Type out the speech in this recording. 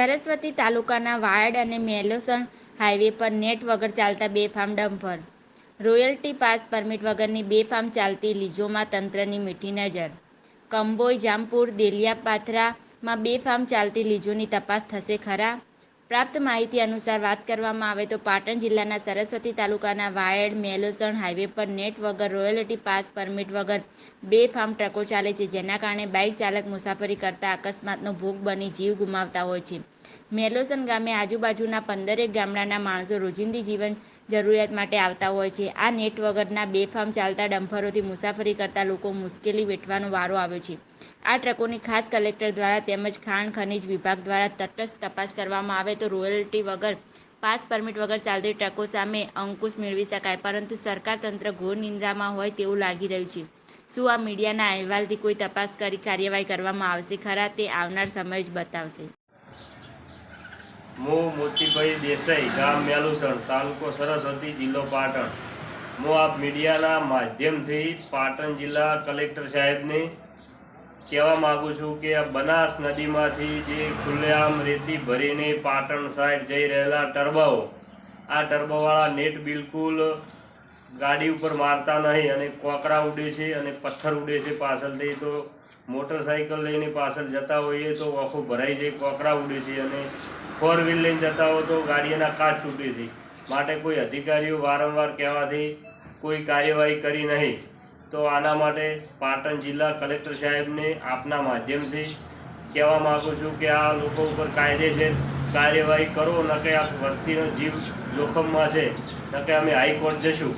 સરસ્વતી તાલુકાના વાયડ અને મેલોસણ હાઈવે પર નેટ વગર ચાલતા બેફામ ડમ્પર. રોયલ્ટી પાસ પરમિટ વગરની બેફામ ચાલતી લીઝોમાં તંત્રની મીઠી નજર. કંબોઈ, જામપુર, દેલિયાપાથરામાં બેફામ ચાલતી લીઝોની તપાસ થશે ખરા? પ્રાપ્ત માહિતી અનુસાર વાત કરવામાં આવે તો પાટણ જિલ્લાના સરસ્વતી તાલુકાના વાયડ મેલોસણ હાઈવે પર નેટ વગર રોયલ્ટી પાસ પરમિટ વગર બેફામ ટ્રકો ચાલે છે, જેના કારણે બાઇક ચાલક મુસાફરી કરતા અકસ્માતનો ભોગ બની જીવ ગુમાવતા હોય છે. મેલોસણ ગામે આજુબાજુના 15 ગામડાના માણસો રોજિંદી જીવન જરૂરિયાત માટે આવતા હોય છે. આ નેટ વગરના બેફામ ચાલતા ડમ્પરોથી મુસાફરી કરતા લોકો મુશ્કેલી વેઠવાનો વારો આવ્યો છે. આ ટ્રકોની ખાસ કલેક્ટર દ્વારા તેમજ ખાણ ખનીજ વિભાગ દ્વારા તટસ્થ તપાસ કરવામાં આવે તો રોયલ્ટી વગર પાસ પરમિટ વગર ચાલતી ટ્રકો સામે અંકુશ મેળવી શકાય, પરંતુ સરકાર તંત્ર ઘોર નિંદ્રામાં હોય તેવું લાગી રહ્યું છે. શું આ મીડિયાના અહેવાલથી કોઈ તપાસ કરી કાર્યવાહી કરવામાં આવશે ખરા? તે આવનાર સમય જ બતાવશે. હું મોતીભાઈ દેસાઈ, ગામ મેલુસણ, તાલુકો સરસ્વતી, જિલ્લો પાટણ. હું આપ મીડિયાના માધ્યમથી પાટણ જિલ્લા કલેક્ટર સાહેબને કહેવા માગું છું કે આ બનાસ નદીમાંથી જે ખુલ્લેઆમ રેતી ભરીને પાટણ સાઈડ જઈ રહેલા ટર્બાઓ, આ ટર્બાવાળા નેટ બિલકુલ ગાડી ઉપર મારતા નહીં અને કોકરા ઉડે છે અને પથ્થર ઉડે છે પાછળથી. તો મોટરસાઇકલ લઈને પાછળ જતા હોઈએ તો આખું ભરાઈ જાય, કોકરા ઉડે છે, અને 4 વ્હીલ લઈને જતા હોય તો ગાડીના કાચ તૂટે છે. માટે કોઈ અધિકારીઓ વારંવાર કહેવાથી કોઈ કાર્યવાહી કરી નહીં. તો આના માટે પાટણ જિલ્લા કલેક્ટર સાહેબને આપના માધ્યમથી કહેવા માગું છું કે આ લોકો ઉપર કાયદેસર કાર્યવાહી કરો, ન કે આ વસ્તીનો જીવ જોખમમાં છે, ન કે અમે હાઈકોર્ટ જઈશું.